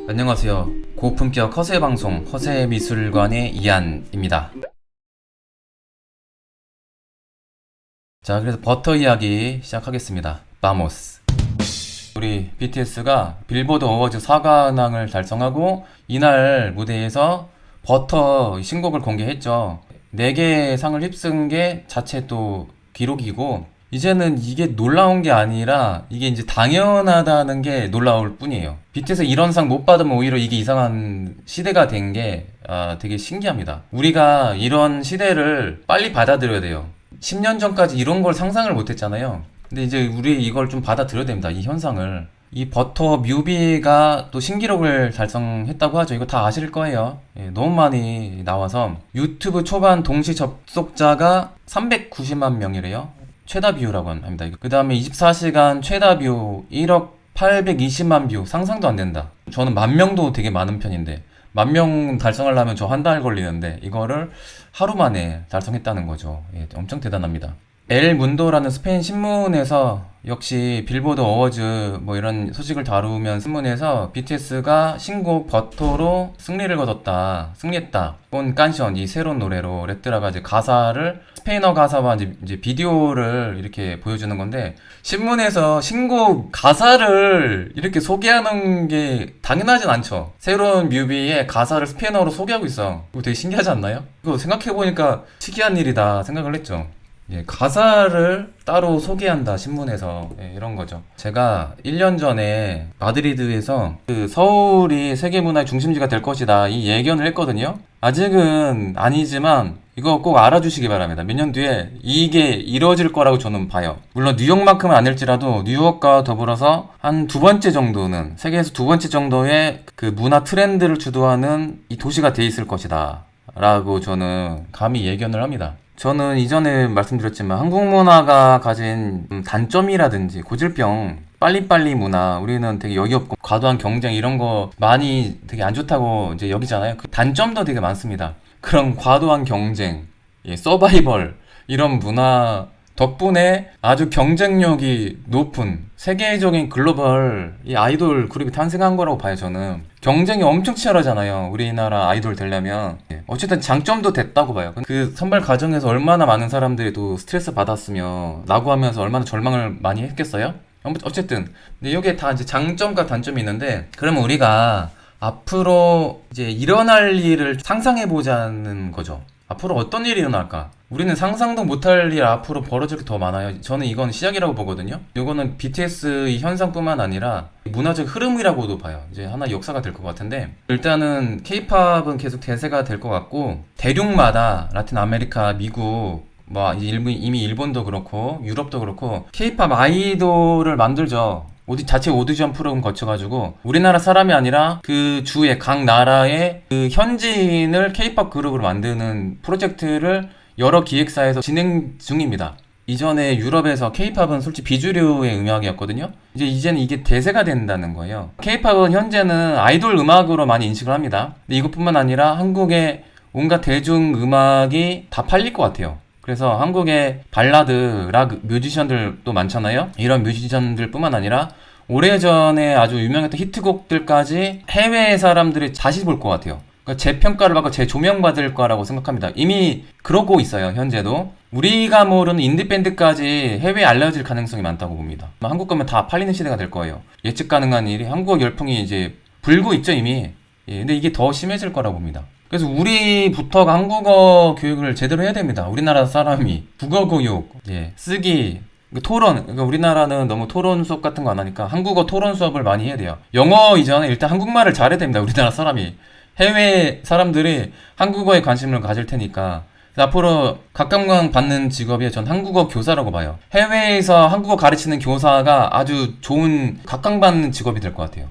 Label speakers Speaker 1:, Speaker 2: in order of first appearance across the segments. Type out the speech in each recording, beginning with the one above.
Speaker 1: 안녕하세요. 고품격 허세 방송 허세 미술관의 이한입니다. 자, 그래서 버터 이야기 시작하겠습니다. 바모스. 우리 BTS가 빌보드 어워즈 4관왕을 달성하고 이날 무대에서 버터 신곡을 공개했죠. 4개의 상을 휩쓴 게 자체 또 기록이고, 이제는 이게 놀라운 게 아니라 이게 이제 당연하다는 게 놀라울 뿐이에요. BTS 이런 상 못 받으면 오히려 이게 이상한 시대가 된 게 되게 신기합니다. 우리가 이런 시대를 빨리 받아들여야 돼요. 10년 전까지 이런 걸 상상을 못 했잖아요. 근데 이제 우리 이걸 좀 받아들여야 됩니다. 이 현상을. 이 버터 뮤비가 또 신기록을 달성했다고 하죠. 이거 다 아실 거예요. 예, 너무 많이 나와서 유튜브 초반 동시 접속자가 390만 명이래요. 최다 뷰라고 합니다. 그 다음에 24시간 최다 뷰 1억 820만 뷰. 상상도 안 된다. 저는 10,000명도 되게 많은 편인데 10,000명 달성하려면 저 한 달 걸리는데 이거를 하루 만에 달성했다는 거죠. 예, 엄청 대단합니다. 엘 문도라는 스페인 신문에서 역시 빌보드 어워즈 뭐 이런 소식을 다루면 신문에서 BTS가 신곡 버터로 승리를 거뒀다, 승리했다. 온 깐션 이 새로운 노래로 랬더라가 이제 가사를 스페인어 가사와 이제 비디오를 이렇게 보여주는 건데, 신문에서 신곡 가사를 이렇게 소개하는 게 당연하진 않죠. 새로운 뮤비의 가사를 스페인어로 소개하고 있어. 이거 되게 신기하지 않나요? 이거 생각해보니까 특이한 일이다 생각을 했죠. 예, 가사를 따로 소개한다 신문에서. 예, 이런 거죠. 제가 1년 전에 마드리드에서 그 서울이 세계문화의 중심지가 될 것이다 이 예견을 했거든요. 아직은 아니지만 이거 꼭 알아주시기 바랍니다. 몇 년 뒤에 이게 이루어질 거라고 저는 봐요. 물론 뉴욕만큼은 아닐지라도 뉴욕과 더불어서 한 2번째 정도는, 세계에서 2번째 정도의 그 문화 트렌드를 주도하는 이 도시가 돼 있을 것이다 라고 저는 감히 예견을 합니다. 저는 이전에 말씀드렸지만 한국 문화가 가진 단점이라든지 고질병, 빨리빨리 문화, 우리는 되게 여기 없고 과도한 경쟁 이런 거 많이 되게 안 좋다고 이제 여기잖아요. 그 단점도 되게 많습니다. 그런 과도한 경쟁, 예, 서바이벌 이런 문화 덕분에 아주 경쟁력이 높은 세계적인 글로벌 이 아이돌 그룹이 탄생한 거라고 봐요. 저는 경쟁이 엄청 치열하잖아요. 우리나라 아이돌 되려면. 어쨌든 장점도 됐다고 봐요. 그 선발 과정에서 얼마나 많은 사람들이 또 스트레스 받았으며 라고 하면서 얼마나 절망을 많이 했겠어요. 어쨌든 근데 여기에 다 이제 장점과 단점이 있는데, 그러면 우리가 앞으로 이제 일어날 일을 상상해 보자는 거죠. 앞으로 어떤 일이 일어날까? 우리는 상상도 못할 일 앞으로 벌어질 게 더 많아요. 저는 이건 시작이라고 보거든요. 이거는 BTS의 현상뿐만 아니라 문화적 흐름이라고도 봐요. 이제 하나 역사가 될 것 같은데, 일단은 K-팝은 계속 대세가 될 것 같고, 대륙마다 라틴 아메리카, 미국, 뭐 이미 일본도 그렇고 유럽도 그렇고 K-팝 아이돌을 만들죠. 자체 오디션 프로그램 거쳐가지고 우리나라 사람이 아니라 그 주의 각 나라의 그 현지인을 K-팝 그룹으로 만드는 프로젝트를 여러 기획사에서 진행 중입니다. 이전에 유럽에서 K-팝은 솔직히 비주류의 음악이었거든요. 이제는 이게 대세가 된다는 거예요. K-팝은 현재는 아이돌 음악으로 많이 인식을 합니다. 근데 이것뿐만 아니라 한국의 온갖 대중 음악이 다 팔릴 것 같아요. 그래서 한국의 발라드, 락 뮤지션들도 많잖아요. 이런 뮤지션들 뿐만 아니라 오래전에 아주 유명했던 히트곡들까지 해외 사람들이 다시 볼 것 같아요. 그러니까 재평가를 받고 재조명받을 거라고 생각합니다. 이미 그러고 있어요. 현재도. 우리가 모르는 인디밴드까지 해외에 알려질 가능성이 많다고 봅니다. 한국 거면 다 팔리는 시대가 될 거예요. 예측 가능한 일이, 한국어 열풍이 이제 불고 있죠 이미. 예, 근데 이게 더 심해질 거라고 봅니다. 그래서 우리부터가 한국어 교육을 제대로 해야 됩니다. 우리나라 사람이 국어 교육, 예, 쓰기, 토론. 그러니까 우리나라는 너무 토론 수업 같은 거 안 하니까 한국어 토론 수업을 많이 해야 돼요. 영어 이전에 일단 한국말을 잘해야 됩니다. 우리나라 사람이. 해외 사람들이 한국어에 관심을 가질 테니까. 앞으로 각광 받는 직업이 전 한국어 교사라고 봐요. 해외에서 한국어 가르치는 교사가 아주 좋은 각광받는 직업이 될 것 같아요.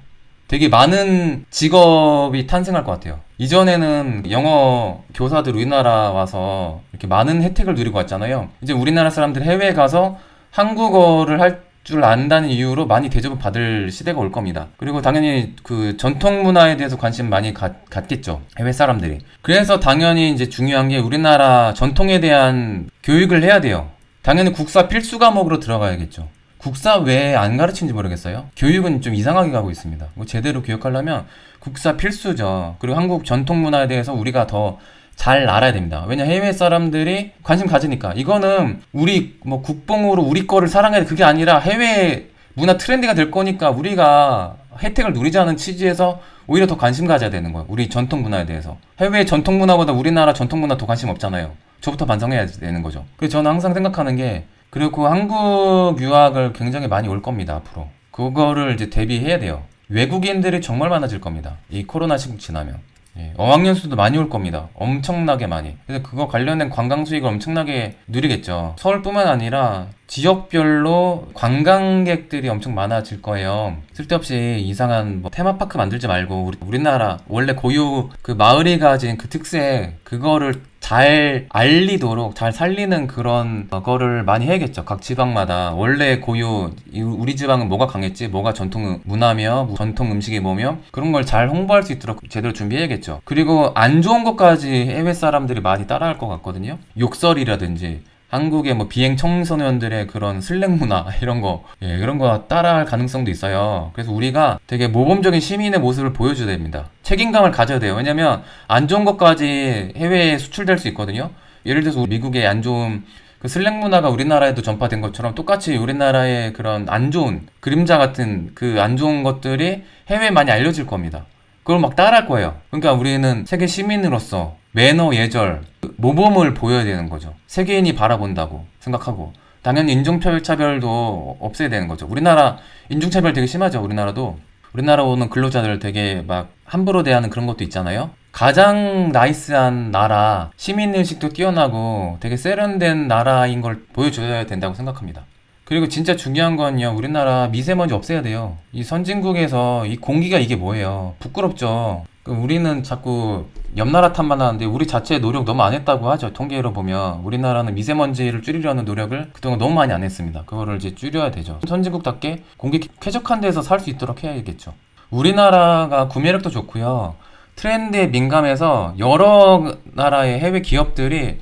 Speaker 1: 되게 많은 직업이 탄생할 것 같아요. 이전에는 영어 교사들 우리나라 와서 이렇게 많은 혜택을 누리고 왔잖아요. 이제 우리나라 사람들 해외에 가서 한국어를 할 줄 안다는 이유로 많이 대접을 받을 시대가 올 겁니다. 그리고 당연히 그 전통 문화에 대해서 관심 많이 갖겠죠. 해외 사람들이. 그래서 당연히 이제 중요한 게 우리나라 전통에 대한 교육을 해야 돼요. 당연히 국사 필수 과목으로 들어가야겠죠. 국사 왜 안 가르치는지 모르겠어요. 교육은 좀 이상하게 가고 있습니다. 뭐 제대로 교육하려면 국사 필수죠. 그리고 한국 전통 문화에 대해서 우리가 더 잘 알아야 됩니다. 왜냐 해외 사람들이 관심 가지니까. 이거는 우리 뭐 국뽕으로 우리 거를 사랑해야 돼. 그게 아니라 해외 문화 트렌드가 될 거니까 우리가 혜택을 누리자는 취지에서 오히려 더 관심 가져야 되는 거예요. 우리 전통 문화에 대해서. 해외 전통 문화보다 우리나라 전통 문화 더 관심 없잖아요. 저부터 반성해야 되는 거죠. 그래서 저는 항상 생각하는 게, 그리고 한국 유학을 굉장히 많이 올 겁니다, 앞으로. 그거를 이제 대비해야 돼요. 외국인들이 정말 많아질 겁니다. 이 코로나 시국 지나면. 예, 어학연수도 많이 올 겁니다. 엄청나게 많이. 그래서 그거 관련된 관광 수익을 엄청나게 누리겠죠. 서울뿐만 아니라 지역별로 관광객들이 엄청 많아질 거예요. 쓸데없이 이상한 뭐 테마파크 만들지 말고 우리나라 원래 고유 그 마을이 가진 그 특색, 그거를 잘 알리도록 잘 살리는 그런 거를 많이 해야겠죠. 각 지방마다 원래 고유 우리 지방은 뭐가 강했지, 뭐가 전통 문화며 전통 음식이 뭐며, 그런 걸 잘 홍보할 수 있도록 제대로 준비해야겠죠. 그리고 안 좋은 것까지 해외 사람들이 많이 따라할 것 같거든요. 욕설이라든지 한국의 뭐 비행 청소년들의 그런 슬랭 문화 이런 거, 예, 이런 거 따라할 가능성도 있어요. 그래서 우리가 되게 모범적인 시민의 모습을 보여줘야 됩니다. 책임감을 가져야 돼요. 왜냐면 안 좋은 것까지 해외에 수출될 수 있거든요. 예를 들어서 미국의 안 좋은 그 슬랭 문화가 우리나라에도 전파된 것처럼 똑같이 우리나라의 그런 안 좋은 그림자 같은 그 안 좋은 것들이 해외에 많이 알려질 겁니다. 그걸 막 따라할 거예요. 그러니까 우리는 세계 시민으로서 매너, 예절, 모범을 보여야 되는 거죠. 세계인이 바라본다고 생각하고. 당연히 인종차별도 없애야 되는 거죠. 우리나라 인종차별 되게 심하죠. 우리나라 오는 근로자들 되게 막 함부로 대하는 그런 것도 있잖아요. 가장 나이스한 나라, 시민의식도 뛰어나고 되게 세련된 나라인 걸 보여줘야 된다고 생각합니다. 그리고 진짜 중요한 건요, 우리나라 미세먼지 없애야 돼요. 이 선진국에서 이 공기가 이게 뭐예요? 부끄럽죠. 우리는 자꾸 옆 나라 탓만 하는데 우리 자체의 노력 너무 안 했다고 하죠. 통계로 보면 우리나라는 미세먼지를 줄이려는 노력을 그동안 너무 많이 안 했습니다. 그거를 이제 줄여야 되죠. 선진국답게 공기 쾌적한 데서 살 수 있도록 해야겠죠. 우리나라가 구매력도 좋고요. 트렌드에 민감해서 여러 나라의 해외 기업들이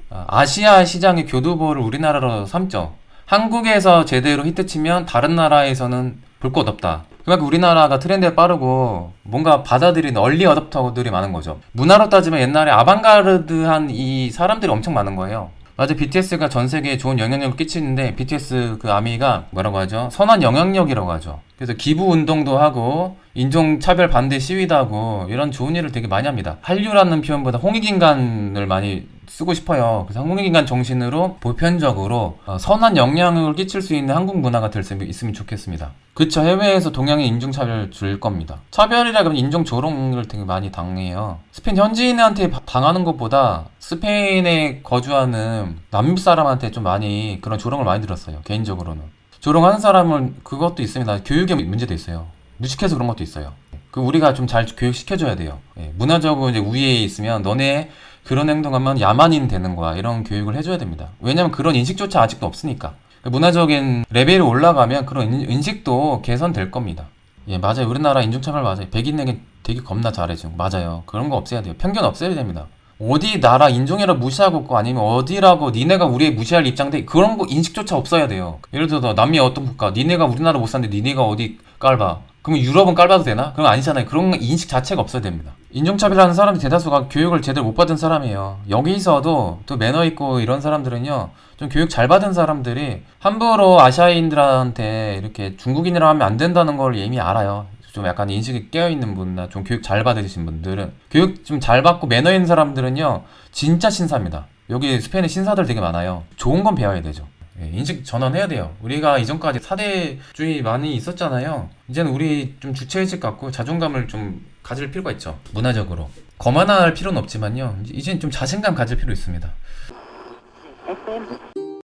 Speaker 1: 아시아 시장의 교두보를 우리나라로 삼죠. 한국에서 제대로 히트치면 다른 나라에서는 볼 것 없다. 그러니까 우리나라가 트렌드에 빠르고 뭔가 받아들이는 얼리 어댑터들이 많은 거죠. 문화로 따지면 옛날에 아방가르드한 이 사람들이 엄청 많은 거예요. 맞아, BTS가 전 세계에 좋은 영향력을 끼치는데, BTS 그 아미가 뭐라고 하죠? 선한 영향력이라고 하죠. 그래서 기부 운동도 하고 인종차별 반대 시위도 하고 이런 좋은 일을 되게 많이 합니다. 한류라는 표현보다 홍익인간을 많이 쓰고 싶어요. 그래서 홍익인간 정신으로 보편적으로 선한 영향을 끼칠 수 있는 한국 문화가 될 수 있으면 좋겠습니다. 그쵸, 해외에서 동양인 인종차별 줄 겁니다. 차별이라 그러면 인종조롱을 되게 많이 당해요. 스페인 현지인한테 당하는 것보다 스페인에 거주하는 남미 사람한테 좀 많이 그런 조롱을 많이 들었어요. 개인적으로는. 조롱하는 사람은 그것도 있습니다. 교육에 문제도 있어요. 무식해서 그런 것도 있어요. 그 우리가 좀 잘 교육시켜줘야 돼요. 예, 문화적으로 이제 우위에 있으면 너네 그런 행동하면 야만인 되는 거야, 이런 교육을 해줘야 됩니다. 왜냐면 그런 인식조차 아직도 없으니까. 문화적인 레벨이 올라가면 그런 인식도 개선될 겁니다. 예, 맞아요. 우리나라 인종차별 맞아요. 백인에게 되게 겁나 잘해줘. 맞아요. 그런 거 없애야 돼요. 편견 없애야 됩니다. 어디 나라 인종이라 무시하고 있고, 아니면 어디라고 니네가 우리에 무시할 입장인데, 그런 거 인식조차 없어야 돼요. 예를 들어서 남미 어떤 국가, 니네가 우리나라 못 사는데 니네가 어디 깔봐. 그러면 유럽은 깔봐도 되나? 그런 거 아니잖아요. 그런 인식 자체가 없어야 됩니다. 인종차별하는 사람들 대다수가 교육을 제대로 못 받은 사람이에요. 여기서도 또 매너 있고 이런 사람들은요, 좀 교육 잘 받은 사람들이 함부로 아시아인들한테 이렇게 중국인이라고 하면 안 된다는 걸 이미 알아요. 좀 약간 인식이 깨어있는 분이나 좀 교육 잘 받으신 분들은, 교육 좀 잘 받고 매너 있는 사람들은요 진짜 신사입니다. 여기 스페인에 신사들 되게 많아요. 좋은 건 배워야 되죠. 예, 인식 전환해야 돼요. 우리가 이전까지 사대주의 많이 있었잖아요. 이제는 우리 좀 주체의식 갖고 자존감을 좀 가질 필요가 있죠. 문화적으로 거만할 필요는 없지만요, 이제는 좀 자신감 가질 필요 있습니다.